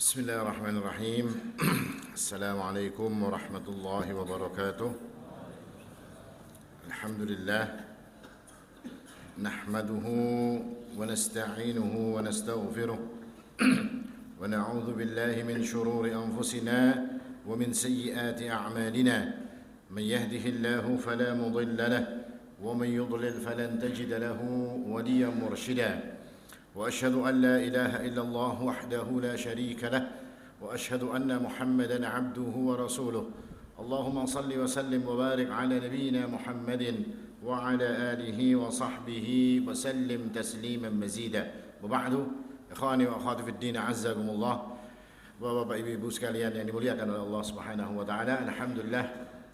Bismillahirrahmanirrahim. Assalamualaikum warahmatullahi wabarakatuh. Alhamdulillah. Nahmaduhu wa nasta'inuhu wa nastaghfiruh. Wa na'udzu billahi min shururi anfusina wa min sayyiati a'malina. Man yahdihillahu fala mudilla lahu wa man yudlil falan tajida lahu waliyan murshida. وأشهد أن لا إله إلا الله وحده لا شريك له وأشهد أن محمدا عبده ورسوله اللهم صل وسلم وبارك على نبينا محمد وعلى آله وصحبه وسلم تسليما مزيدا وبعد إخواني وأخواتي في الدين عزكم الله Bapak Ibu sekalian yang dimuliakan oleh Allah Subhanahu wa taala, alhamdulillah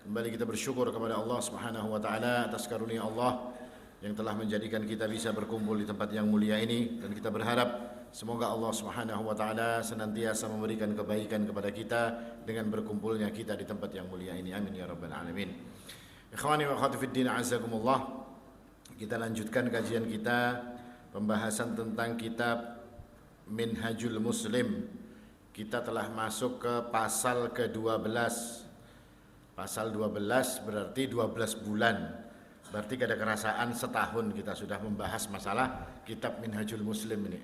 kembali kita bersyukur kepada Allah Subhanahu wa taala atas karunia Allah yang telah menjadikan kita bisa berkumpul di tempat yang mulia ini, dan kita berharap semoga Allah Subhanahu wa taala senantiasa memberikan kebaikan kepada kita dengan berkumpulnya kita di tempat yang mulia ini. Amin ya rabbal alamin. Ikhwani wa akhwati fid din azzakumullah. Kita lanjutkan kajian kita pembahasan tentang kitab Minhajul Muslim. Kita telah masuk ke pasal ke-12. Pasal 12 berarti 12 bulan. Berarti ada kerasaan setahun kita sudah membahas masalah kitab Minhajul Muslim ini.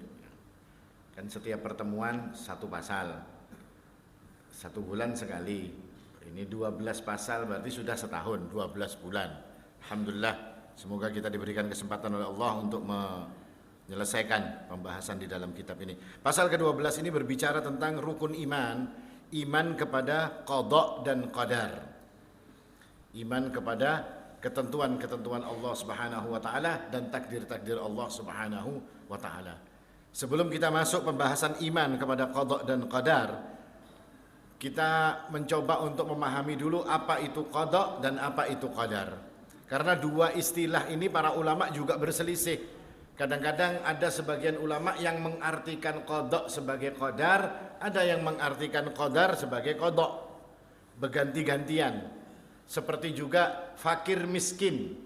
Kan setiap pertemuan satu pasal, 1 bulan sekali. Ini 12 pasal berarti sudah setahun, 12 bulan. Alhamdulillah, semoga kita diberikan kesempatan oleh Allah untuk menyelesaikan pembahasan di dalam kitab ini. Pasal ke-12 ini berbicara tentang rukun iman, iman kepada qada dan qadar. Iman kepada ketentuan-ketentuan Allah Subhanahu wa taala dan takdir-takdir Allah Subhanahu wa taala. Sebelum kita masuk pembahasan iman kepada qada dan qadar, kita mencoba untuk memahami dulu apa itu qada dan apa itu qadar. Karena dua istilah ini para ulama juga berselisih. Kadang-kadang ada sebagian ulama yang mengartikan qada sebagai qadar, ada yang mengartikan qadar sebagai qada. Berganti-gantian. Seperti juga fakir miskin.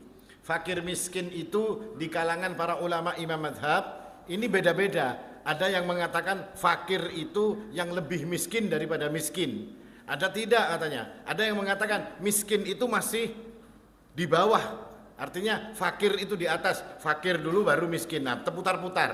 Fakir miskin itu di kalangan para ulama imam madhab ini beda-beda. Ada yang mengatakan fakir itu yang lebih miskin daripada miskin. Ada tidak katanya. Ada yang mengatakan miskin itu masih di bawah. Artinya fakir itu di atas. Fakir dulu baru miskin. Nah, terputar-putar.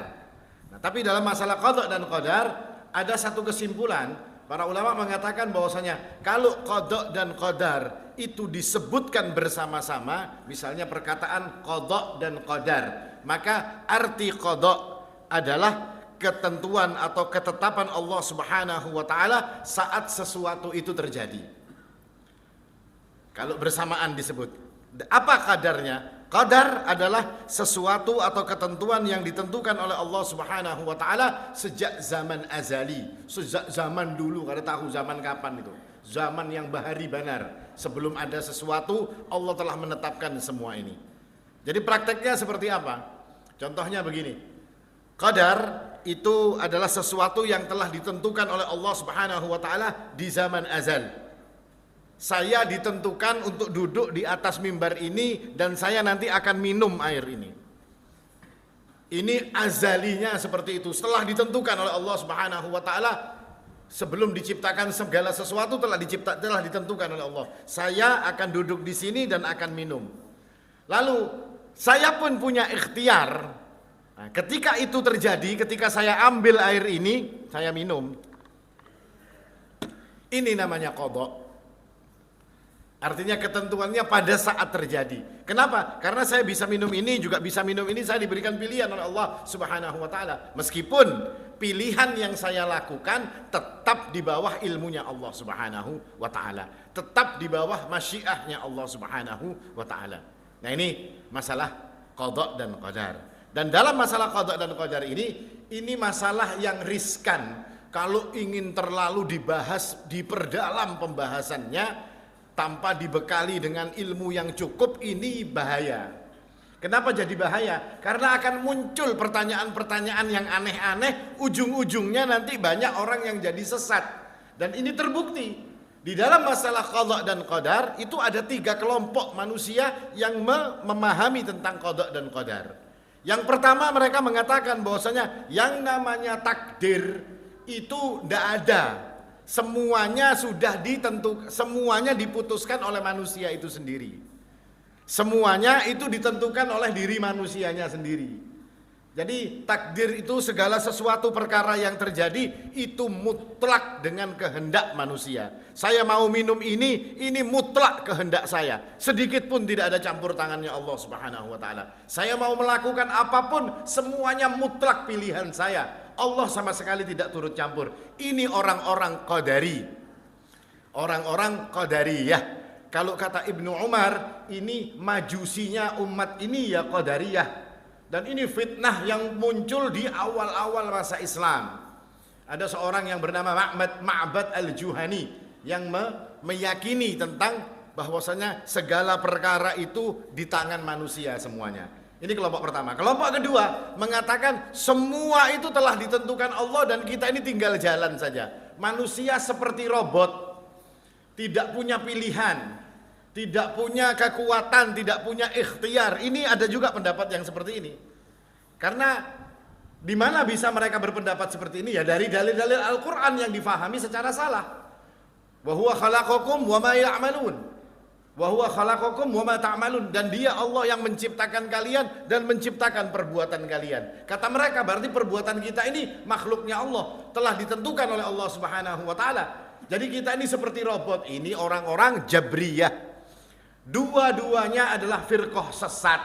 Nah, tapi dalam masalah qada dan qadar ada satu kesimpulan. Para ulama mengatakan bahwasanya kalau qada dan qadar itu disebutkan bersama-sama, misalnya perkataan qada dan qadar, maka arti qada adalah ketentuan atau ketetapan Allah Subhanahu wa taala saat sesuatu itu terjadi. Kalau bersamaan disebut. Apa qadarnya? Qadar adalah sesuatu atau ketentuan yang ditentukan oleh Allah Subhanahu wa taala sejak zaman azali, sejak zaman dulu, kada tahu zaman kapan itu. Zaman yang bahari banar. Sebelum ada sesuatu, Allah telah menetapkan semua ini. Jadi prakteknya seperti apa? Contohnya begini. Qadar itu adalah sesuatu yang telah ditentukan oleh Allah Subhanahu wa taala di zaman azal. Saya ditentukan untuk duduk di atas mimbar ini dan saya nanti akan minum air ini. Ini azalinya seperti itu. Setelah ditentukan oleh Allah Subhanahu wa taala, sebelum diciptakan segala sesuatu telah ditentukan oleh Allah. Saya akan duduk di sini dan akan minum. Lalu saya pun punya ikhtiar. Nah, ketika itu terjadi, ketika saya ambil air ini, saya minum. Ini namanya qada. Artinya ketentuannya pada saat terjadi. Kenapa? Karena saya bisa minum ini, juga bisa minum ini, saya diberikan pilihan oleh Allah Subhanahu wa taala. Meskipun pilihan yang saya lakukan tetap di bawah ilmunya Allah Subhanahu wa taala, tetap di bawah masyiahnya Allah Subhanahu wa taala. Nah, ini masalah qada dan qadar. Dan dalam masalah qada dan qadar ini masalah yang riskan. Kalau ingin terlalu dibahas, diperdalam pembahasannya tanpa dibekali dengan ilmu yang cukup, ini bahaya. Kenapa jadi bahaya? Karena akan muncul pertanyaan-pertanyaan yang aneh-aneh, ujung-ujungnya nanti banyak orang yang jadi sesat. Dan ini terbukti. Di dalam masalah qada dan qadar itu ada 3 kelompok manusia yang memahami tentang qada dan qadar. Yang pertama, mereka mengatakan bahwasanya yang namanya takdir itu tidak ada. Semuanya sudah ditentukan, semuanya diputuskan oleh manusia itu sendiri. Semuanya itu ditentukan oleh diri manusianya sendiri. Jadi takdir itu segala sesuatu perkara yang terjadi itu mutlak dengan kehendak manusia. Saya mau minum ini mutlak kehendak saya. Sedikit pun tidak ada campur tangannya Allah Subhanahu wa taala. Saya mau melakukan apapun, semuanya mutlak pilihan saya. Allah sama sekali tidak turut campur. Ini orang-orang qadari. Orang-orang qadariyah. Kalau kata Ibnu Umar, ini majusinya umat ini ya qadariyah. Dan ini fitnah yang muncul di awal-awal masa Islam. Ada seorang yang bernama Ma'bad al-Juhani yang meyakini tentang bahwasanya segala perkara itu di tangan manusia semuanya. Ini kelompok pertama. Kelompok kedua mengatakan semua itu telah ditentukan Allah dan kita ini tinggal jalan saja. Manusia seperti robot, tidak punya pilihan, tidak punya kekuatan, tidak punya ikhtiar. Ini ada juga pendapat yang seperti ini. Karena di mana bisa mereka berpendapat seperti ini? Ya dari dalil-dalil Al-Qur'an yang difahami secara salah. Wa huwa khalaqakum wa ma ya'malun. Wa huwa khalaqakum wa ma ta'malun, dan Dia Allah yang menciptakan kalian dan menciptakan perbuatan kalian. Kata mereka berarti perbuatan kita ini makhluknya Allah, telah ditentukan oleh Allah Subhanahu wa taala. Jadi kita ini seperti robot. Ini orang-orang Jabriyah. Dua-duanya adalah firqah sesat.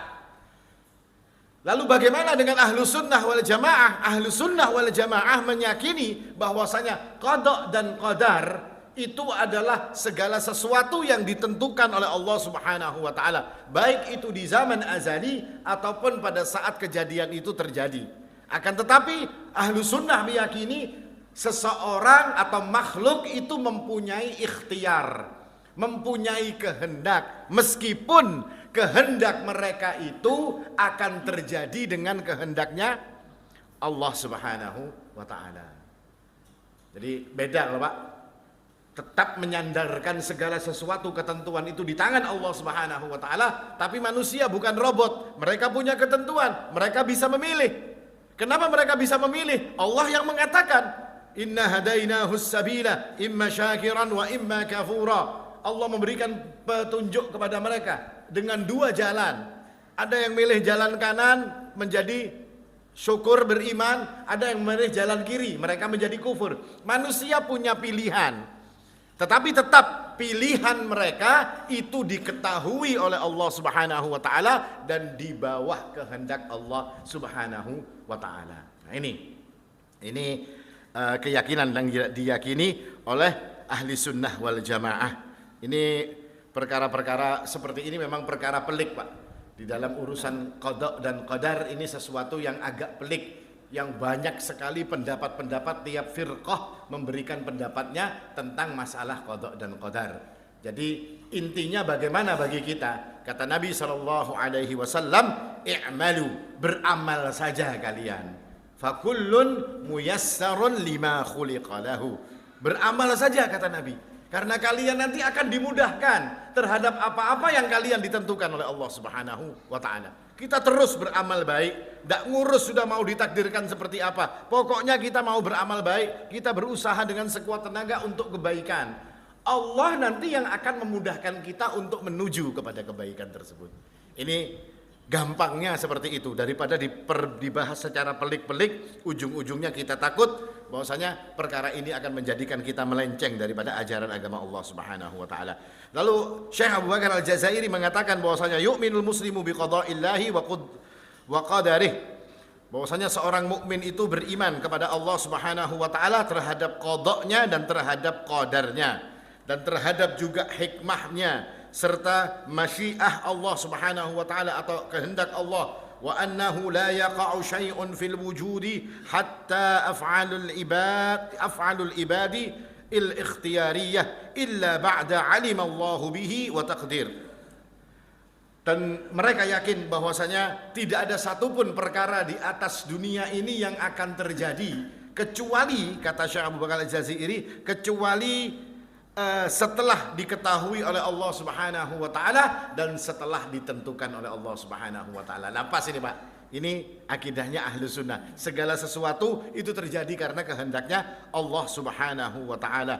Lalu bagaimana dengan ahlu sunnah wal jamaah? Ahlu sunnah wal jamaah meyakini bahwasanya qada dan qadar itu adalah segala sesuatu yang ditentukan oleh Allah Subhanahu wa taala, baik itu di zaman azali ataupun pada saat kejadian itu terjadi. Akan tetapi ahlu sunnah meyakini seseorang atau makhluk itu mempunyai ikhtiar, mempunyai kehendak, meskipun kehendak mereka itu akan terjadi dengan kehendaknya Allah Subhanahu wa taala. Jadi beda loh Pak. Tetap menyandarkan segala sesuatu ketentuan itu di tangan Allah Subhanahu wa taala, tapi manusia bukan robot. Mereka punya ketentuan, mereka bisa memilih. Kenapa mereka bisa memilih? Allah yang mengatakan, "Inna hadainahus sabila imma syakiran wa imma kafura." Allah memberikan petunjuk kepada mereka dengan dua jalan. Ada yang milih jalan kanan menjadi syukur beriman, ada yang memilih jalan kiri, mereka menjadi kufur. Manusia punya pilihan. Tetapi tetap pilihan mereka itu diketahui oleh Allah Subhanahu wa taala dan di bawah kehendak Allah Subhanahu wa taala. Nah, ini keyakinan yang diyakini oleh ahli sunnah wal jamaah. Ini perkara-perkara seperti ini memang perkara pelik Pak. Di dalam urusan qada dan qadar ini sesuatu yang agak pelik, yang banyak sekali pendapat-pendapat, tiap firqah memberikan pendapatnya tentang masalah qada dan qadar. Jadi intinya bagaimana bagi kita? Kata Nabi SAW, i'malu, beramal saja kalian. Fakullun muyassarun lima khuliqa lahu. Beramal saja kata Nabi. Karena kalian nanti akan dimudahkan terhadap apa-apa yang kalian ditentukan oleh Allah Subhanahu wa taala. Kita terus beramal baik, tidak ngurus sudah mau ditakdirkan seperti apa. Pokoknya kita mau beramal baik, kita berusaha dengan sekuat tenaga untuk kebaikan. Allah nanti yang akan memudahkan kita untuk menuju kepada kebaikan tersebut. Ini gampangnya seperti itu, daripada dibahas secara pelik-pelik, ujung-ujungnya kita takut bahwasanya perkara ini akan menjadikan kita melenceng daripada ajaran agama Allah Subhanahu wa taala. Lalu Syekh Abu Bakar Al-Jazairi mengatakan bahwasanya yu'minul muslimu biqada'illahi wa qadarih. Bahwasanya seorang mukmin itu beriman kepada Allah Subhanahu wa taala terhadap qadanya dan terhadap qadarnya dan terhadap juga hikmahnya serta masyiah Allah Subhanahu wa taala atau kehendak Allah, wa annahu la yaqa'u syai'un fil wujudi hatta af'alul ibadi al-ikhtiyariyah illa ba'da 'alima Allahu bihi wa taqdir. Dan mereka yakin bahwasanya tidak ada satupun perkara di atas dunia ini yang akan terjadi kecuali, kata Syekh Abu Bakar Al-Jazairi, kecuali setelah diketahui oleh Allah Subhanahu wa taala dan setelah ditentukan oleh Allah Subhanahu wa taala. Lapas ini Pak. Ini akidahnya ahlu sunnah. Segala sesuatu itu terjadi karena kehendaknya Allah subhanahu wa ta'ala.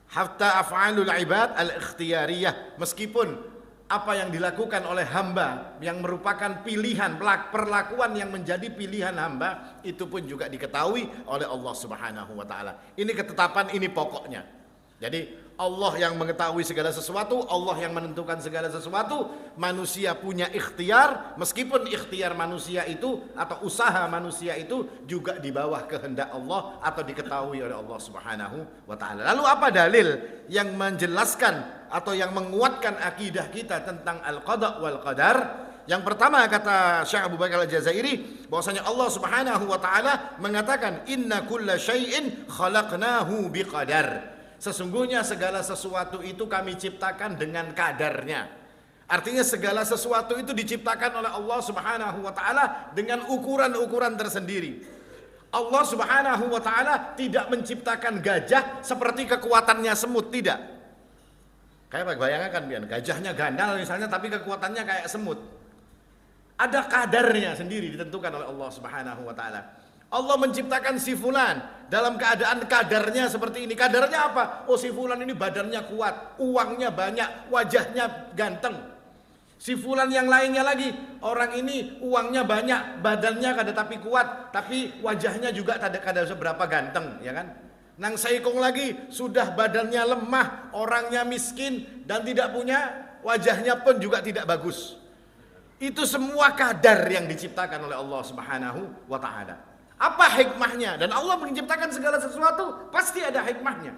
Hatta af'alul ibad al-ikhtiyariyah. Meskipun apa yang dilakukan oleh hamba yang merupakan pilihan, perlakuan yang menjadi pilihan hamba, itu pun juga diketahui oleh Allah subhanahu wa ta'ala. Ini ketetapan, ini pokoknya. Jadi Allah yang mengetahui segala sesuatu, Allah yang menentukan segala sesuatu, manusia punya ikhtiar, meskipun ikhtiar manusia itu atau usaha manusia itu juga di bawah kehendak Allah atau diketahui oleh Allah Subhanahu wa taala. Lalu apa dalil yang menjelaskan atau yang menguatkan akidah kita tentang al-qada wal qadar? Yang pertama kata Syekh Abu Bakar Al-Jazairi bahwasanya Allah Subhanahu wa taala mengatakan inna kulla syai'in khalaqnahu biqadar. Sesungguhnya segala sesuatu itu kami ciptakan dengan kadarnya. Artinya segala sesuatu itu diciptakan oleh Allah Subhanahu wa taala dengan ukuran-ukuran tersendiri. Allah Subhanahu wa taala tidak menciptakan gajah seperti kekuatannya semut, tidak. Kayak bayangkan pian, gajahnya gandal misalnya tapi kekuatannya kayak semut. Ada kadarnya sendiri ditentukan oleh Allah Subhanahu wa taala. Allah menciptakan si fulan dalam keadaan kadarnya seperti ini. Kadarnya apa? Oh, si fulan ini badannya kuat, uangnya banyak, wajahnya ganteng. Si fulan yang lainnya lagi, orang ini uangnya banyak, badannya kada tapi kuat, tapi wajahnya juga kada seberapa ganteng, ya kan? Nang saikong lagi sudah badannya lemah, orangnya miskin dan tidak punya, wajahnya pun juga tidak bagus. Itu semua kadar yang diciptakan oleh Allah Subhanahu wa taala. Apa hikmahnya? Dan Allah menciptakan segala sesuatu pasti ada hikmahnya.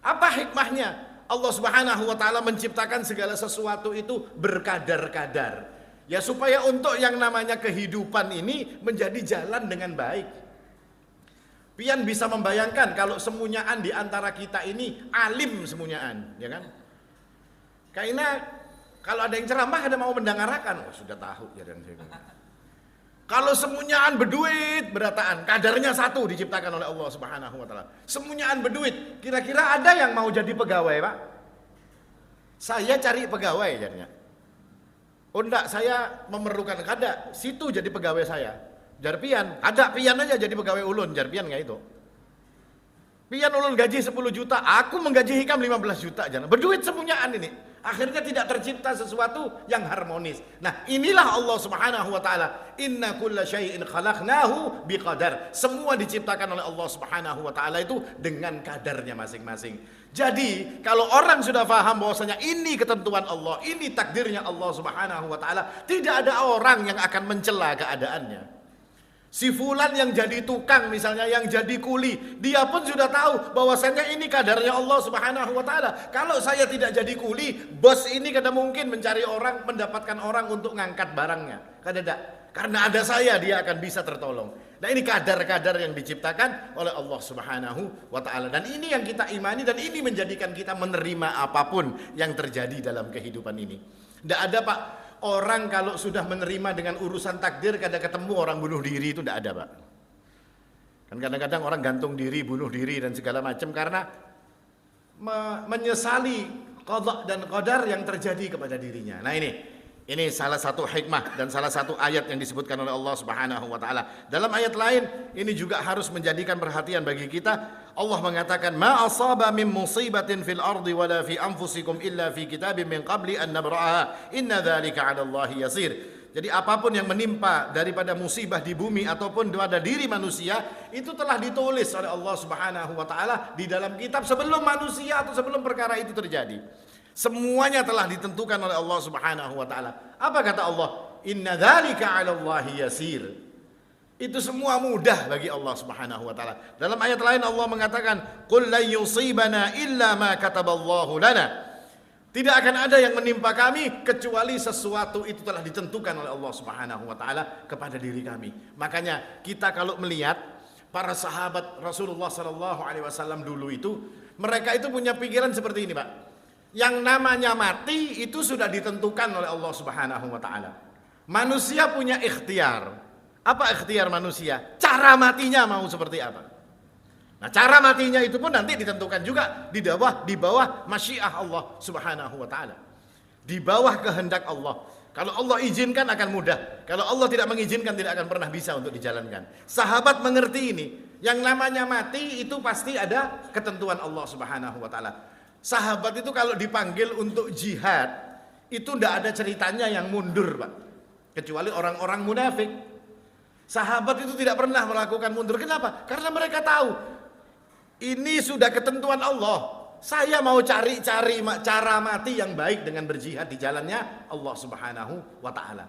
Apa hikmahnya? Allah Subhanahu wa taala menciptakan segala sesuatu itu berkadar-kadar. Ya supaya untuk yang namanya kehidupan ini menjadi jalan dengan baik. Pian bisa membayangkan kalau semunyaan di antara kita ini alim semunyaan, ya kan? Karena kalau ada yang ceramah ada mau mendengarkan, oh sudah tahu ya dan saya. Kalau semunyaan berduit berataan, kadarnya satu diciptakan oleh Allah Subhanahu wa taala. Semunyaan berduit, kira-kira ada yang mau jadi pegawai, Pak? Saya cari pegawai jadinya. Oh enggak, saya memerlukan kada, situ jadi pegawai saya. Jar pian, ada pian aja jadi pegawai ulun, jar pian enggak itu. Pian ulun gaji 10 juta, aku menggaji hikam 15 juta jangan. Berduit semunyaan ini. Akhirnya tidak tercipta sesuatu yang harmonis. Nah, inilah Allah Subhanahu wa taala. Inna kulla syai'in khalaqnahu biqadar. Semua diciptakan oleh Allah Subhanahu wa taala itu dengan kadarnya masing-masing. Jadi, kalau orang sudah paham bahwasanya ini ketentuan Allah, ini takdirnya Allah Subhanahu wa taala, tidak ada orang yang akan mencela keadaannya. Si fulan yang jadi tukang misalnya, yang jadi kuli, dia pun sudah tahu bahwasanya ini kadarnya Allah Subhanahu wa taala. Kalau saya tidak jadi kuli, bos ini kada mungkin mencari orang, mendapatkan orang untuk ngangkat barangnya. Kada ada. Karena ada saya dia akan bisa tertolong. Nah, ini kadar-kadar yang diciptakan oleh Allah Subhanahu wa taala. Dan ini yang kita imani dan ini menjadikan kita menerima apapun yang terjadi dalam kehidupan ini. Tidak ada, Pak. Orang kalau sudah menerima dengan urusan takdir, kadang ketemu orang bunuh diri itu tidak ada, Pak. Kan kadang-kadang orang gantung diri, bunuh diri dan segala macam karena menyesali qada dan qadar yang terjadi kepada dirinya. Nah, ini salah satu hikmah dan salah satu ayat yang disebutkan oleh Allah Subhanahu wa taala. Dalam ayat lain ini juga harus menjadikan perhatian bagi kita. Allah mengatakan ma asaba min musibatin fil ardi wala fi anfusikum illa fi kitabin min qabli an nabra'aha inna dzalika 'ala Allahi yasir. Jadi apapun yang menimpa daripada musibah di bumi ataupun pada diri manusia itu telah ditulis oleh Allah Subhanahu wa taala di dalam kitab sebelum manusia atau sebelum perkara itu terjadi. Semuanya telah ditentukan oleh Allah Subhanahu wa taala. Apa kata Allah? Inna dzalika 'ala Allahi yasir. Itu semua mudah bagi Allah Subhanahu wa taala. Dalam ayat lain Allah mengatakan, "Qul lan yusibana illa ma kataballahu lana." Tidak akan ada yang menimpa kami kecuali sesuatu itu telah ditentukan oleh Allah Subhanahu wa taala kepada diri kami. Makanya kita kalau melihat para sahabat Rasulullah sallallahu alaihi wasallam dulu itu, mereka itu punya pikiran seperti ini, Pak. Yang namanya mati itu sudah ditentukan oleh Allah Subhanahu wa taala. Manusia punya ikhtiar. Apa ikhtiar manusia? Cara matinya mau seperti apa? Nah, cara matinya itu pun nanti ditentukan juga di bawah masyiah Allah Subhanahu wa taala. Di bawah kehendak Allah. Kalau Allah izinkan akan mudah. Kalau Allah tidak mengizinkan tidak akan pernah bisa untuk dijalankan. Sahabat mengerti ini. Yang namanya mati itu pasti ada ketentuan Allah Subhanahu wa taala. Sahabat itu kalau dipanggil untuk jihad, itu tidak ada ceritanya yang mundur, Pak. Kecuali orang-orang munafik. Sahabat itu tidak pernah melakukan mundur. Kenapa? Karena mereka tahu ini sudah ketentuan Allah. Saya mau cari-cari cara mati yang baik dengan berjihad di jalannya Allah Subhanahu wa taala.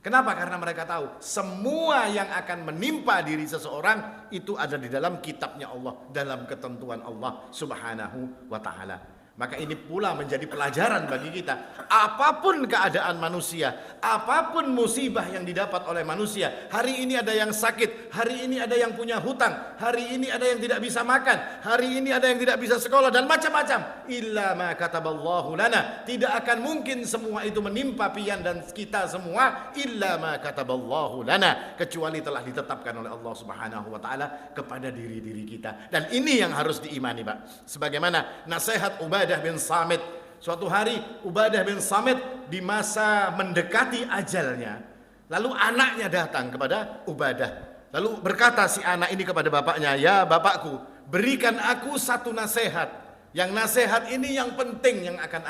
Kenapa? Karena mereka tahu semua yang akan menimpa diri seseorang itu ada di dalam kitabnya Allah, dalam ketentuan Allah Subhanahu wa taala. Maka ini pula menjadi pelajaran bagi kita. Apapun keadaan manusia, apapun musibah yang didapat oleh manusia, hari ini ada yang sakit, hari ini ada yang punya hutang, hari ini ada yang tidak bisa makan, hari ini ada yang tidak bisa sekolah dan macam-macam. Illa ma kataballahu lana. Tidak akan mungkin semua itu menimpa pian dan kita semua illa ma kataballahu lana, kecuali telah ditetapkan oleh Allah Subhanahu wa taala kepada diri-diri kita. Dan ini yang harus diimani, Pak. Sebagaimana nasihat Ubadah bin Samit. Suatu hari Ubadah bin Samit di masa mendekati ajalnya, lalu anaknya datang kepada Ubadah. Lalu berkata si anak ini kepada bapaknya, "Ya bapakku, berikan aku satu nasihat. Yang nasihat ini yang penting yang akan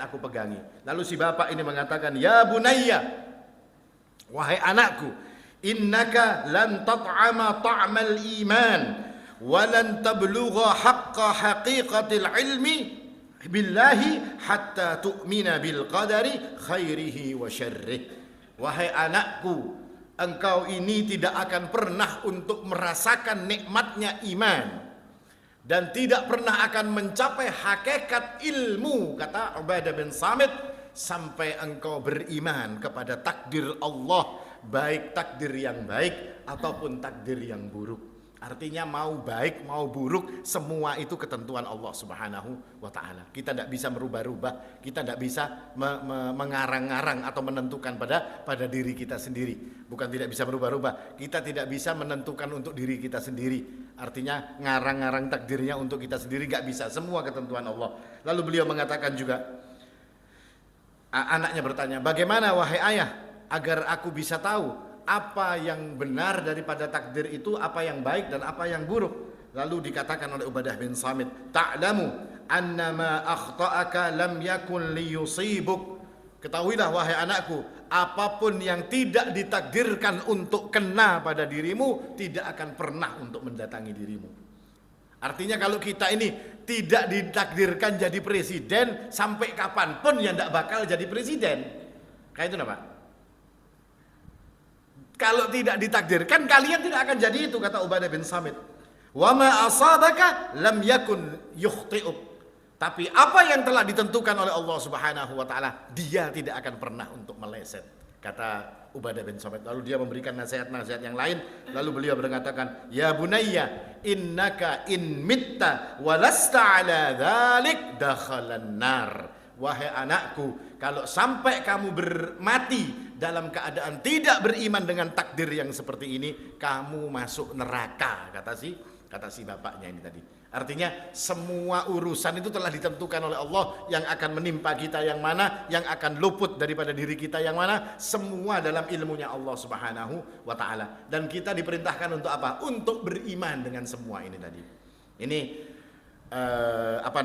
aku pegangi." Lalu si bapak ini mengatakan, "Ya bunayya, wahai anakku, innaka lan tat'ama ta'mal iman walan tablugha haqqa haqiqatil ilmi billahi hatta tu'mina bil qadari khairihi wa syarrih." Wahai anakku, engkau ini tidak akan pernah untuk merasakan nikmatnya iman dan tidak pernah akan mencapai hakikat ilmu, kata Ubadah bin Samit, sampai engkau beriman kepada takdir Allah, baik takdir yang baik ataupun takdir yang buruk. Artinya mau baik mau buruk semua itu ketentuan Allah Subhanahu wa taala. Kita tidak bisa merubah-rubah, kita tidak bisa mengarang-arang atau menentukan pada diri kita sendiri. Bukan tidak bisa merubah-rubah, kita tidak bisa menentukan untuk diri kita sendiri. Artinya ngarang-ngarang takdirnya untuk kita sendiri nggak bisa, semua ketentuan Allah. Lalu beliau mengatakan juga, anaknya bertanya, "Bagaimana wahai ayah agar aku bisa tahu apa yang benar daripada takdir itu, apa yang baik dan apa yang buruk?" Lalu dikatakan oleh Ubadah bin Samit, "Ta'lamu annama akhta'aka lam yakun liyusibuk." Ketahuilah wahai anakku, apapun yang tidak ditakdirkan untuk kena pada dirimu tidak akan pernah untuk mendatangi dirimu. Artinya kalau kita ini tidak ditakdirkan jadi presiden, sampai kapanpun ya tidak bakal jadi presiden. Kayak itu nah, Pak. Kalau tidak ditakdirkan, kalian tidak akan jadi itu, kata Ubadah bin Samit. Wa ma asabaka lam yakun yukhti'uk. Tapi apa yang telah ditentukan oleh Allah Subhanahu wa taala, dia tidak akan pernah untuk meleset, kata Ubadah bin Samit. Lalu dia memberikan nasihat-nasihat yang lain. Lalu beliau mengatakan, "Ya bunayya, innaka in mitta walasta ala dzalik dakhalan nar." Wahai anakku, kalau sampai kamu mati dalam keadaan tidak beriman dengan takdir yang seperti ini, kamu masuk neraka, kata si bapaknya ini tadi. Artinya semua urusan itu telah ditentukan oleh Allah, yang akan menimpa kita yang mana, yang akan luput daripada diri kita yang mana, semua dalam ilmunya Allah Subhanahu wa taala. Dan kita diperintahkan untuk apa? Untuk beriman dengan semua ini tadi. Ini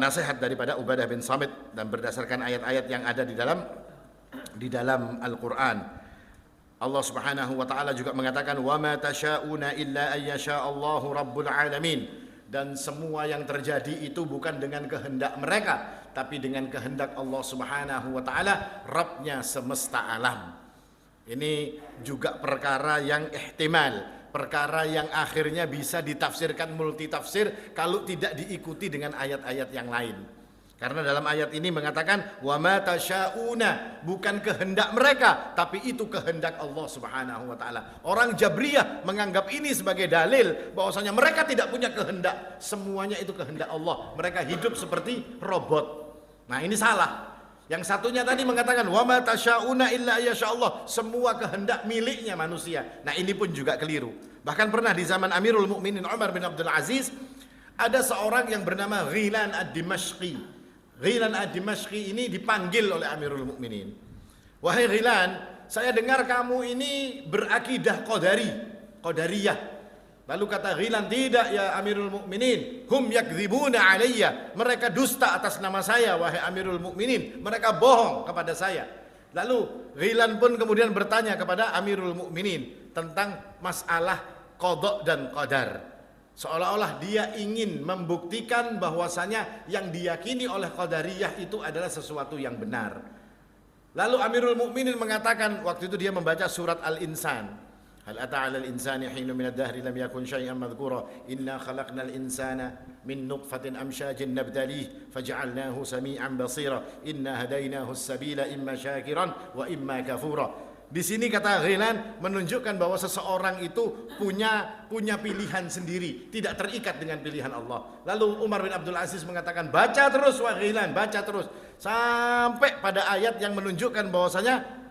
nasihat daripada Ubadah bin Samit, dan berdasarkan ayat-ayat yang ada di dalam Al-Qur'an. Allah Subhanahu wa taala juga mengatakan, "Wa ma tasyauna illa ayyasha Allahu rabbul alamin." Dan semua yang terjadi itu bukan dengan kehendak mereka, tapi dengan kehendak Allah Subhanahu wa taala, Rabbnya semesta alam. Ini juga perkara yang ihtimal, perkara yang akhirnya bisa ditafsirkan multitafsir kalau tidak diikuti dengan ayat-ayat yang lain. Karena dalam ayat ini mengatakan wa ma tasyauna, bukan kehendak mereka, tapi itu kehendak Allah Subhanahu wa taala. Orang Jabriyah menganggap ini sebagai dalil bahwasanya mereka tidak punya kehendak, semuanya itu kehendak Allah. Mereka hidup seperti robot. Nah, ini salah. Yang satunya tadi mengatakan wa ma tasyauna illa ayyashallah, semua kehendak miliknya manusia. Nah, ini pun juga keliru. Bahkan pernah di zaman Amirul Mukminin Umar bin Abdul Aziz ada seorang yang bernama Ghilan ad-Dimashqi. Ghilan ad-Dimashqi ini dipanggil oleh Amirul Mukminin. Wahai Ghilan, saya dengar kamu ini berakidah Qadariyah. Lalu kata Ghilan, tidak ya Amirul Mukminin, hum yakdzibuna alayya. Mereka dusta atas nama saya, wahai Amirul Mukminin. Mereka bohong kepada saya. Lalu Ghilan pun kemudian bertanya kepada Amirul Mukminin tentang masalah qada dan qadar. Seolah-olah dia ingin membuktikan bahwasanya yang diyakini oleh Qadariyah itu adalah sesuatu yang benar. Lalu Amirul Mukminin mengatakan, waktu itu dia membaca surat Al-Insan. Hal ata 'alal insani hinun minad dahri lam yakun syai'an madhkura. Inna khalaqnal insana min nutfatin amsyajin nabtalih faj'alnahu sami'an basira. Inna hadainahu as-sabila imma syakiran wa imma kafura. Di sini kata Ghilan menunjukkan bahwa seseorang itu punya pilihan sendiri, tidak terikat dengan pilihan Allah. Lalu Umar bin Abdul Aziz mengatakan, baca terus wahai Ghilan, baca terus sampai pada ayat yang menunjukkan bahwasanya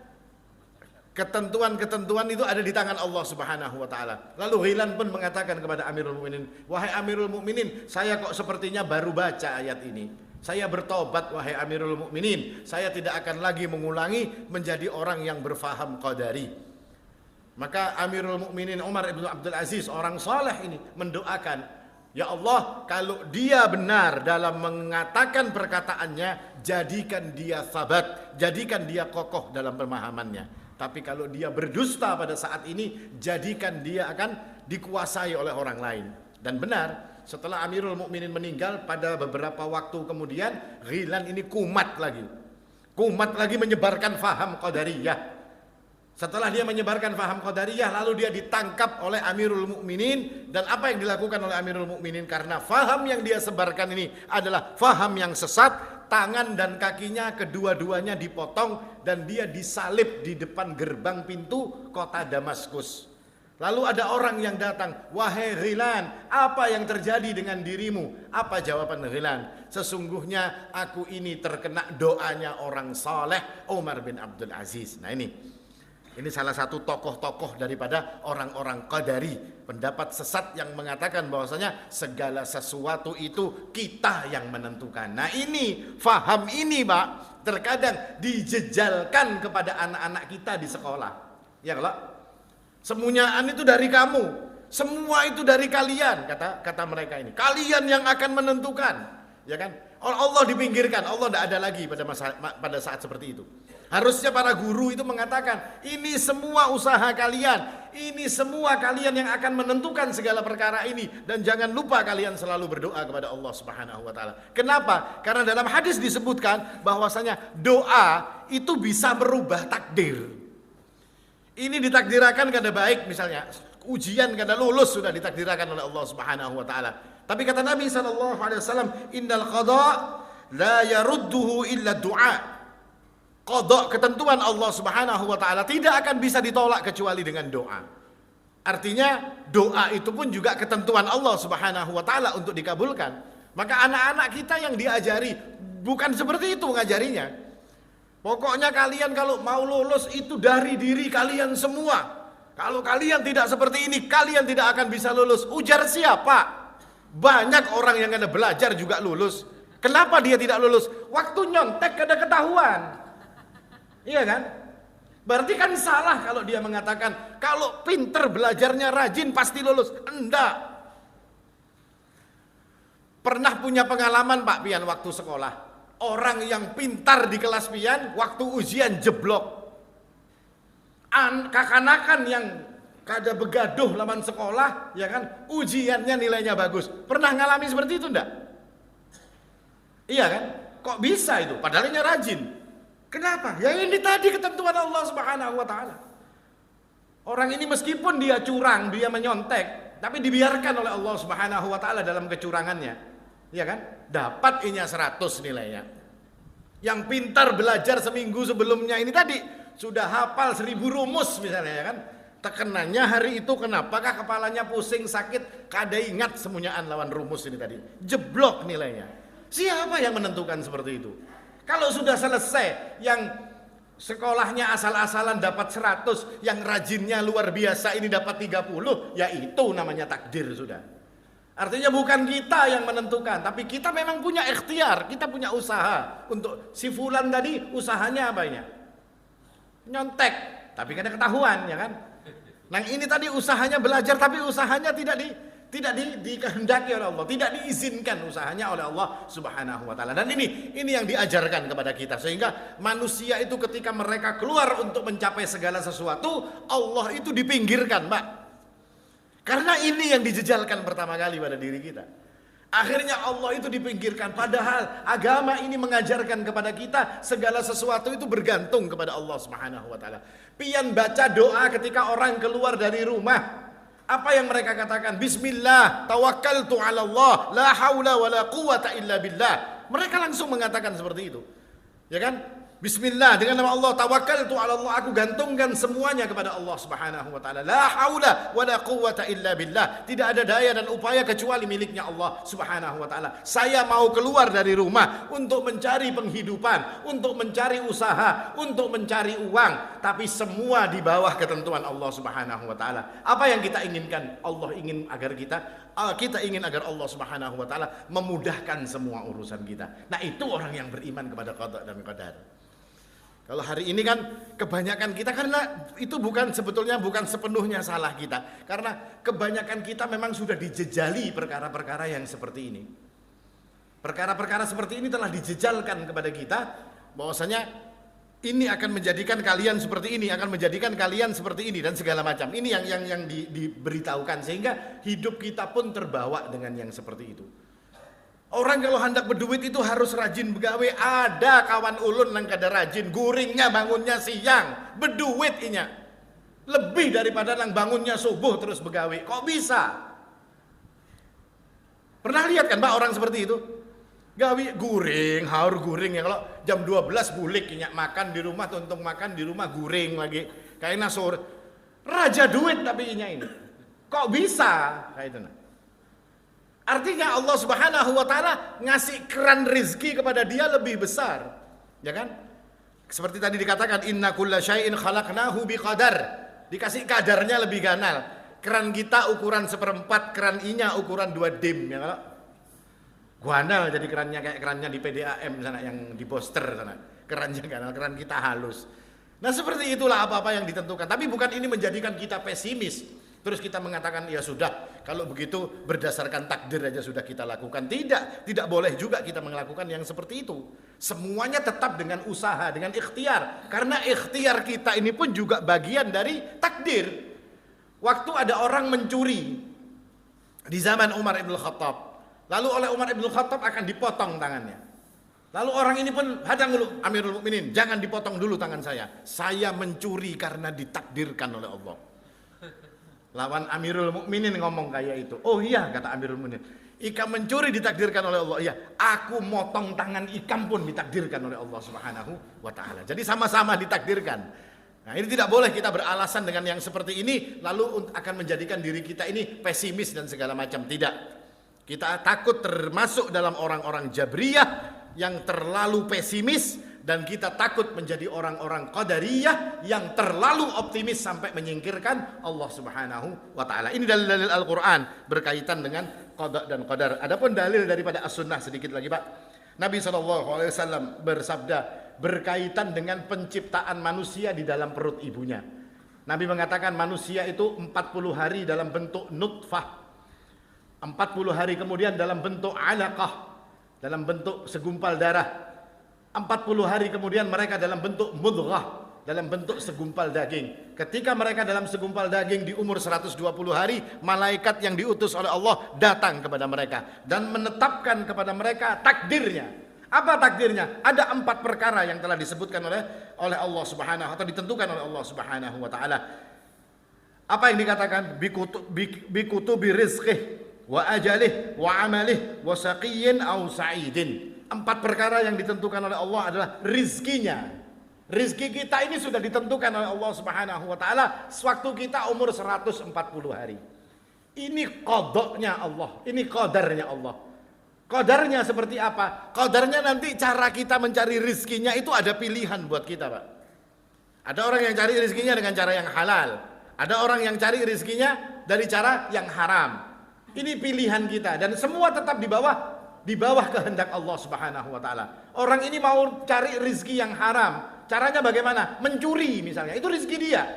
ketentuan-ketentuan itu ada di tangan Allah Subhanahu wa taala. Lalu Ghilan pun mengatakan kepada Amirul Mukminin, wahai Amirul Mukminin, saya kok sepertinya baru baca ayat ini. Saya bertobat wahai Amirul Mukminin, saya tidak akan lagi mengulangi menjadi orang yang berfaham qadari. Maka Amirul Mukminin Umar bin Abdul Aziz, orang saleh ini, mendoakan, ya Allah, kalau dia benar dalam mengatakan perkataannya, jadikan dia sabat, jadikan dia kokoh dalam pemahamannya. Tapi kalau dia berdusta pada saat ini, jadikan dia akan dikuasai oleh orang lain. Dan benar, setelah Amirul Mukminin meninggal, pada beberapa waktu kemudian Ghilan ini kumat lagi menyebarkan faham Qadariyah. Setelah dia menyebarkan faham Qadariyah, lalu dia ditangkap oleh Amirul Mukminin. Dan apa yang dilakukan oleh Amirul Mukminin? Karena faham yang dia sebarkan ini adalah faham yang sesat, tangan dan kakinya kedua-duanya dipotong dan dia disalib di depan gerbang pintu kota Damaskus. Lalu ada orang yang datang, wahai Ghilan, apa yang terjadi dengan dirimu? Apa jawaban Ghilan? Sesungguhnya aku ini terkena doanya orang saleh Umar bin Abdul Aziz. Nah ini salah satu tokoh-tokoh daripada orang-orang Qadari, pendapat sesat yang mengatakan bahwasanya segala sesuatu itu kita yang menentukan. Nah ini, faham ini Pak, terkadang dijejalkan kepada anak-anak kita di sekolah. Ya kalau semunyaan itu dari kamu, semua itu dari kalian, kata mereka ini. Kalian yang akan menentukan, ya kan? Allah dipinggirkan, Allah tidak ada lagi pada saat seperti itu. Harusnya para guru itu mengatakan, ini semua usaha kalian, ini semua kalian yang akan menentukan segala perkara ini, dan jangan lupa kalian selalu berdoa kepada Allah Subhanahu wa taala. Kenapa? Karena dalam hadis disebutkan bahwasanya doa itu bisa merubah takdir. Ini ditakdirakan karena baik, misalnya ujian karena lulus sudah ditakdirakan oleh Allah Subhanahu wa taala. Tapi kata Nabi sallallahu alaihi wasallam, innal qada la yarudduhu illa du'a. Qada, ketentuan Allah Subhanahu wa taala, tidak akan bisa ditolak kecuali dengan doa. Artinya doa itu pun juga ketentuan Allah Subhanahu wa taala untuk dikabulkan. Maka anak-anak kita yang diajari bukan seperti itu ngajarinya. Pokoknya kalian kalau mau lulus itu dari diri kalian semua. Kalau kalian tidak seperti ini, kalian tidak akan bisa lulus. Ujar siapa? Banyak orang yang ada belajar juga lulus. Kenapa dia tidak lulus? Waktu nyontek ada ketahuan. Iya kan? Berarti kan salah kalau dia mengatakan kalau pinter belajarnya rajin pasti lulus. Enggak. Pernah punya pengalaman Pak Pian waktu sekolah. Orang yang pintar di kelas pian, waktu ujian jeblok. Kakanakan yang kada begaduh laman sekolah, ya kan, ujiannya nilainya bagus. Pernah ngalami seperti itu enggak? Iya kan? Kok bisa itu? Padahal rajin. Kenapa? Ya ini tadi ketentuan Allah Subhanahu wa taala. Orang ini meskipun dia curang, dia menyontek, tapi dibiarkan oleh Allah Subhanahu wa taala dalam kecurangannya. Ya kan? Dapat inya 100 nilainya. Yang pintar belajar seminggu sebelumnya ini tadi sudah hafal 1000 rumus misalnya, ya kan? Tekenannya hari itu kenapakah kepalanya pusing, sakit, kada ingat semuanyaan lawan rumus ini tadi. Jeblok nilainya. Siapa yang menentukan seperti itu? Kalau sudah selesai, yang sekolahnya asal-asalan dapat 100, yang rajinnya luar biasa ini dapat 30, ya itu namanya takdir sudah. Artinya bukan kita yang menentukan, tapi kita memang punya ikhtiar, kita punya usaha. Untuk si fulan tadi usahanya apa ini? nyontek, tapi kada ketahuan, ya kan? Nah ini tadi usahanya belajar, tapi usahanya tidak dikehendaki oleh Allah, tidak diizinkan usahanya oleh Allah Subhanahu wa taala. Dan ini yang diajarkan kepada kita, sehingga manusia itu ketika mereka keluar untuk mencapai segala sesuatu, Allah itu dipinggirkan, Pak. Karena ini yang dijejalkan pertama kali pada diri kita. Akhirnya Allah itu dipinggirkan, padahal agama ini mengajarkan kepada kita segala sesuatu itu bergantung kepada Allah Subhanahu wa taala. Pian baca doa ketika orang keluar dari rumah. Apa yang mereka katakan? Bismillah, tawakkaltu 'ala Allah, la haula wala quwata illa billah. Mereka langsung mengatakan seperti itu. Ya kan? Bismillah, dengan nama Allah, tawakkaltu 'ala Allah, aku gantungkan semuanya kepada Allah Subhanahu wa taala. La haula wala quwata illa billah. Tidak ada daya dan upaya kecuali miliknya Allah Subhanahu wa taala. Saya mau keluar dari rumah untuk mencari penghidupan, untuk mencari usaha, untuk mencari uang, tapi semua di bawah ketentuan Allah Subhanahu wa taala. Apa yang kita inginkan? Allah ingin agar kita ingin agar Allah Subhanahu wa taala memudahkan semua urusan kita. Nah, itu orang yang beriman kepada qada dan qadar. Kalau hari ini kan kebanyakan kita, karena itu sebetulnya bukan sepenuhnya salah kita, karena kebanyakan kita memang sudah dijejali perkara-perkara yang seperti ini. Perkara-perkara seperti ini telah dijejalkan kepada kita, bahwasanya ini akan menjadikan kalian seperti ini, akan menjadikan kalian seperti ini, dan segala macam. Ini yang diberitahukan, sehingga hidup kita pun terbawa dengan yang seperti itu. Orang kalau hendak berduit itu harus rajin begawe. Ada kawan ulun yang kada rajin, guringnya bangunnya siang, berduit inya. Lebih daripada yang bangunnya subuh terus begawe. Kok bisa? Pernah lihat kan Pak orang seperti itu? Gawe guring, haur guring ya, kalau jam 12 bulik inya makan di rumah, tuntung makan di rumah, guring lagi. Kayak nasur. Raja duit tapi inya ini. Kok bisa? Kayak itu nah. Artinya Allah Subhanahu wa taala ngasih keran rizki kepada dia lebih besar. Ya kan? Seperti tadi dikatakan inna kulla syai'in khalaqnahu biqadar. Dikasih kadarnya lebih ganal. Keran kita ukuran 1/4, keran inya ukuran 2 dim ya kan? Guanal jadi kerannya kayak kerannya di PDAM sana yang di poster sana. Kerannya ganal, keran kita halus. Nah, seperti itulah apa-apa yang ditentukan. Tapi bukan ini menjadikan kita pesimis. Terus kita mengatakan, ya sudah, kalau begitu berdasarkan takdir aja sudah kita lakukan. Tidak boleh juga kita melakukan yang seperti itu. Semuanya tetap dengan usaha, dengan ikhtiar. Karena ikhtiar kita ini pun juga bagian dari takdir. Waktu ada orang mencuri di zaman Umar Ibn Khattab, lalu oleh Umar Ibn Khattab akan dipotong tangannya. Lalu orang ini pun hadang dulu, Amirul Mukminin, jangan dipotong dulu tangan saya. Saya mencuri karena ditakdirkan oleh Allah. Lawan Amirul Mukminin ngomong kayak itu. Oh iya, kata Amirul Mukminin, ikam mencuri ditakdirkan oleh Allah. Iya, aku motong tangan ikam pun ditakdirkan oleh Allah Subhanahu wa taala. Jadi sama-sama ditakdirkan. Nah, ini tidak boleh kita beralasan dengan yang seperti ini lalu akan menjadikan diri kita ini pesimis dan segala macam. Tidak. Kita takut termasuk dalam orang-orang Jabriyah yang terlalu pesimis, dan kita takut menjadi orang-orang Qadariyah yang terlalu optimis sampai menyingkirkan Allah Subhanahu wa taala. Ini dalil-dalil Al-Qur'an berkaitan dengan qada dan qadar. Adapun dalil daripada As-Sunnah sedikit lagi, Pak. Nabi SAW bersabda berkaitan dengan penciptaan manusia di dalam perut ibunya. Nabi mengatakan manusia itu 40 hari dalam bentuk nutfah, 40 hari kemudian dalam bentuk alaqah, dalam bentuk segumpal darah, 40 hari kemudian mereka dalam bentuk mudghah, dalam bentuk segumpal daging. Ketika mereka dalam segumpal daging di umur 120 hari, malaikat yang diutus oleh Allah datang kepada mereka dan menetapkan kepada mereka takdirnya. Apa takdirnya? Ada 4 perkara yang telah disebutkan oleh Allah Subhanahu atau ditentukan oleh Allah Subhanahu wa taala. Apa yang dikatakan? Bikutubi rizqih wa ajalih wa amalih wa saqiyyin aw sa'idin. 4 perkara yang ditentukan oleh Allah adalah rizkinya. Rizki kita ini sudah ditentukan oleh Allah Subhanahu wa taala sewaktu kita umur 140 hari. Ini qadanya Allah, ini qadarnya Allah. Qadarnya seperti apa? Qadarnya nanti cara kita mencari rizkinya itu ada pilihan buat kita, Pak. Ada orang yang cari rizkinya dengan cara yang halal. Ada orang yang cari rizkinya dari cara yang haram. Ini pilihan kita dan semua tetap di bawah kehendak Allah Subhanahu wa taala. Orang ini mau cari rizki yang haram, Caranya bagaimana? Mencuri misalnya. Itu rezeki dia.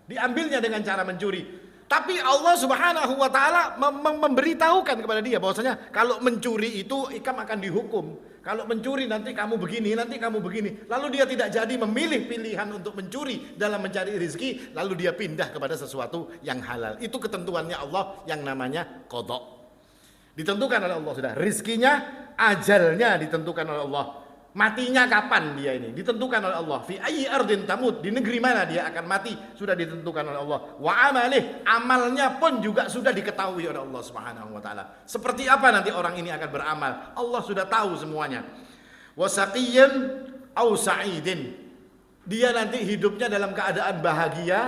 Diambilnya dengan cara mencuri. Tapi Allah Subhanahu wa taala memberitahukan kepada dia bahwasanya kalau mencuri itu kamu akan dihukum. Kalau mencuri nanti kamu begini, nanti kamu begini. Lalu dia tidak jadi memilih pilihan untuk mencuri dalam mencari rezeki, lalu dia pindah kepada sesuatu yang halal. Itu ketentuannya Allah yang namanya qada. Ditentukan oleh Allah sudah. Rizkinya, ajalnya ditentukan oleh Allah. Matinya kapan dia ini? Ditentukan oleh Allah. Fi ayyi ardin tamut, di negeri mana dia akan mati sudah ditentukan oleh Allah. Wa amalih, amalnya pun juga sudah diketahui oleh Allah Subhanahu wa taala. Seperti apa nanti orang ini akan beramal? Allah sudah tahu semuanya. Wa saqiyyan au sa'idin. Dia nanti hidupnya dalam keadaan bahagia,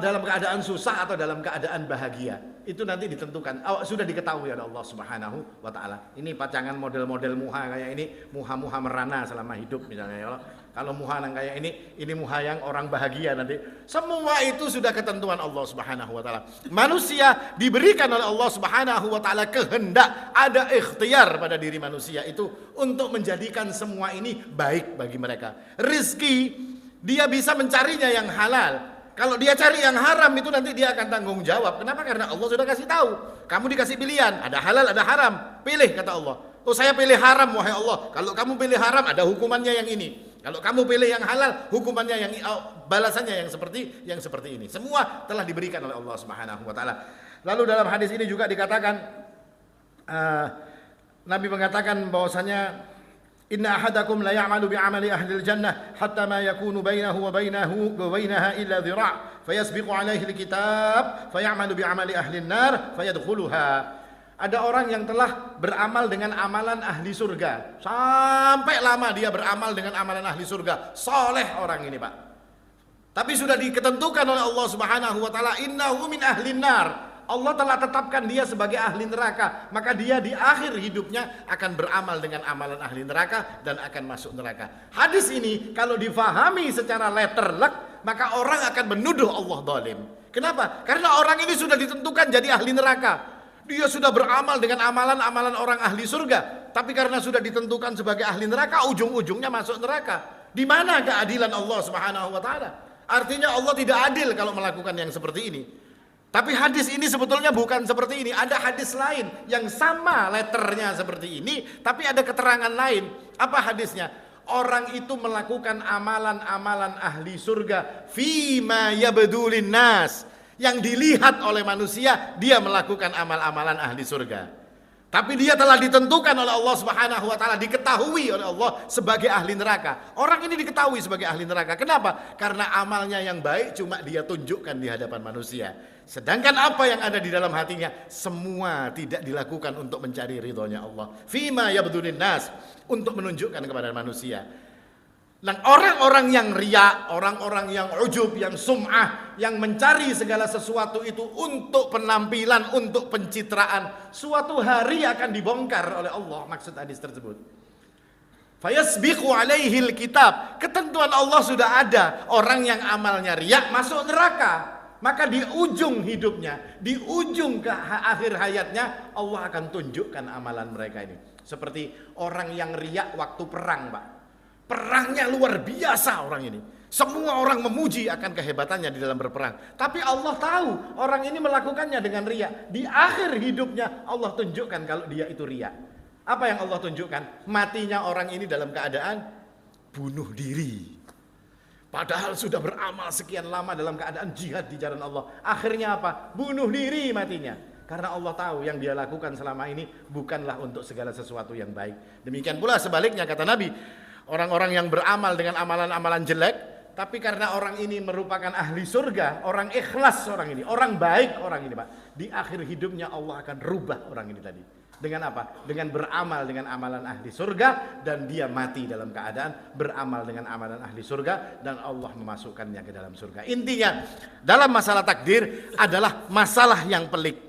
dalam keadaan susah atau dalam keadaan bahagia. Itu nanti ditentukan, sudah diketahui oleh Allah Subhanahu wa taala. Ini pacangan model-model muha kayak ini, muha-muha merana selama hidup misalnya ya. Kalau muha yang kayak ini muha yang orang bahagia nanti. Semua itu sudah ketentuan Allah Subhanahu wa taala. Manusia diberikan oleh Allah Subhanahu wa taala kehendak, ada ikhtiar pada diri manusia itu untuk menjadikan semua ini baik bagi mereka. Rizki dia bisa mencarinya yang halal. Kalau dia cari yang haram itu nanti dia akan tanggung jawab. Kenapa? Karena Allah sudah kasih tahu. Kamu dikasih pilihan, ada halal, ada haram. Pilih kata Allah. Oh saya pilih haram wahai Allah. Kalau kamu pilih haram ada hukumannya yang ini. Kalau kamu pilih yang halal, hukumannya yang balasannya yang seperti ini. Semua telah diberikan oleh Allah Subhanahu wa taala. Lalu dalam hadis ini juga dikatakan Nabi mengatakan bahwasanya inna ahadakum la ya'malu bi'amali ahli al-jannah hatta ma yakunu bainahu wa bainaha illa dhira' fayasbiqu alaihi al-kitab fayamalu bi'amali ahli an-nar fayadkhuluha. Ada orang yang telah beramal dengan amalan ahli surga. Sampai lama dia beramal dengan amalan ahli surga. Soleh orang ini, Pak. Tapi sudah diketentukan oleh Allah Subhanahu wa taala innahu min ahli an-nar. Allah telah tetapkan dia sebagai ahli neraka, maka dia di akhir hidupnya akan beramal dengan amalan ahli neraka dan akan masuk neraka. Hadis ini kalau difahami secara letterlek, maka orang akan menuduh Allah zalim. Kenapa? Karena orang ini sudah ditentukan jadi ahli neraka. Dia sudah beramal dengan amalan-amalan orang ahli surga, tapi karena sudah ditentukan sebagai ahli neraka, ujung-ujungnya masuk neraka. Di mana keadilan Allah Subhanahu wa taala? Artinya Allah tidak adil kalau melakukan yang seperti ini. Tapi hadis ini sebetulnya bukan seperti ini. Ada hadis lain yang sama letternya seperti ini, tapi ada keterangan lain. Apa hadisnya? Orang itu melakukan amalan-amalan ahli surga fima yabdulin nas, yang dilihat oleh manusia dia melakukan amal-amalan ahli surga. Tapi dia telah ditentukan oleh Allah Subhanahu wa taala, diketahui oleh Allah sebagai ahli neraka. Orang ini diketahui sebagai ahli neraka. Kenapa? Karena amalnya yang baik cuma dia tunjukkan di hadapan manusia. Sedangkan apa yang ada di dalam hatinya semua tidak dilakukan untuk mencari ridhonya Allah. Fima yabdulin nas, untuk menunjukkan kepada manusia. Dan orang-orang yang riya, orang-orang yang ujub, yang sum'ah, yang mencari segala sesuatu itu untuk penampilan, untuk pencitraan, suatu hari akan dibongkar oleh Allah. Maksud hadis tersebut, fayasbiqu alaihil kitab, ketentuan Allah sudah ada. Orang yang amalnya riya masuk neraka. Maka di ujung hidupnya, di ujung ke akhir hayatnya, Allah akan tunjukkan amalan mereka ini. Seperti orang yang riya waktu perang, Pak. Perangnya luar biasa orang ini. Semua orang memuji akan kehebatannya di dalam berperang. Tapi Allah tahu orang ini melakukannya dengan riya. Di akhir hidupnya Allah tunjukkan kalau dia itu riya. Apa yang Allah tunjukkan? Matinya orang ini dalam keadaan bunuh diri. Padahal sudah beramal sekian lama dalam keadaan jihad di jalan Allah. Akhirnya apa? Bunuh diri matinya. Karena Allah tahu yang dia lakukan selama ini bukanlah untuk segala sesuatu yang baik. Demikian pula sebaliknya kata Nabi. Orang-orang yang beramal dengan amalan-amalan jelek, tapi karena orang ini merupakan ahli surga, orang ikhlas orang ini, orang baik orang ini, Pak. Di akhir hidupnya Allah akan rubah orang ini tadi. Dengan apa? Dengan beramal dengan amalan ahli surga, dan dia mati dalam keadaan beramal dengan amalan ahli surga, dan Allah memasukkannya ke dalam surga. Intinya, dalam masalah takdir adalah masalah yang pelik.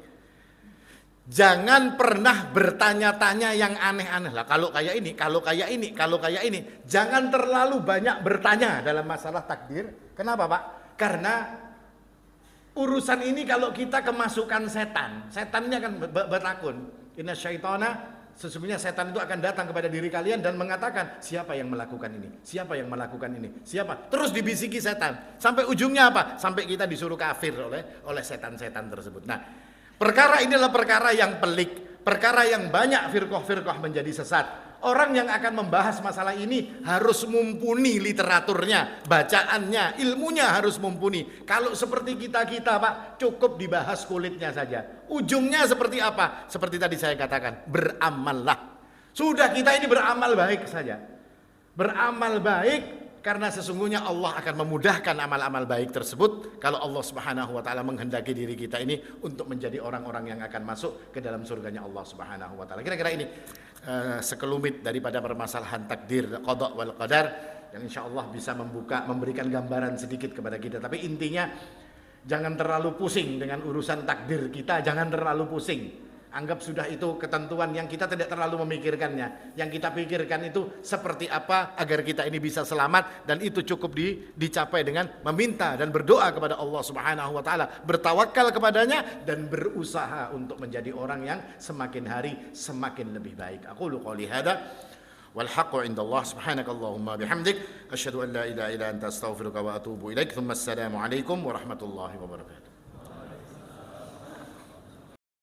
Jangan pernah bertanya-tanya yang aneh-aneh lah. Kalau kayak ini, kalau kayak ini, kalau kayak ini. Jangan terlalu banyak bertanya dalam masalah takdir. Kenapa, Pak? Karena urusan ini kalau kita kemasukan setan, setannya akan bertakun. Inna syaitana Sesungguhnya setan itu akan datang kepada diri kalian dan mengatakan, siapa yang melakukan ini? Siapa yang melakukan ini? Siapa? Terus dibisiki setan. Sampai ujungnya apa? Sampai kita disuruh kafir oleh setan-setan tersebut. Nah, perkara ini adalah perkara yang pelik, perkara yang banyak firqah-firqah menjadi sesat. Orang yang akan membahas masalah ini harus mumpuni literaturnya, bacaannya, ilmunya harus mumpuni. Kalau seperti kita-kita Pak, cukup dibahas kulitnya saja. Ujungnya seperti apa? Seperti tadi saya katakan, beramallah. Sudah, kita ini beramal baik saja. Beramal baik, karena sesungguhnya Allah akan memudahkan amal-amal baik tersebut kalau Allah Subhanahu wa taala menghendaki diri kita ini untuk menjadi orang-orang yang akan masuk ke dalam surganya Allah Subhanahu wa taala. Kira-kira ini sekelumit daripada permasalahan takdir, qada wal qadar yang insyaallah bisa memberikan gambaran sedikit kepada kita. Tapi intinya jangan terlalu pusing dengan urusan takdir kita, jangan terlalu pusing. Anggap sudah itu ketentuan yang kita tidak terlalu memikirkannya. Yang kita pikirkan itu seperti apa agar kita ini bisa selamat, dan itu cukup dicapai dengan meminta dan berdoa kepada Allah Subhanahu wa taala, bertawakal kepadanya dan berusaha untuk menjadi orang yang semakin hari semakin lebih baik. Aqulu qouli hada wal haqqu indallah subhanakallahumma bihamdik asyhadu an la ilaha illa anta astaghfiruka wa atubu ilaik. Tsumma assalamu alaikum warahmatullahi wabarakatuh.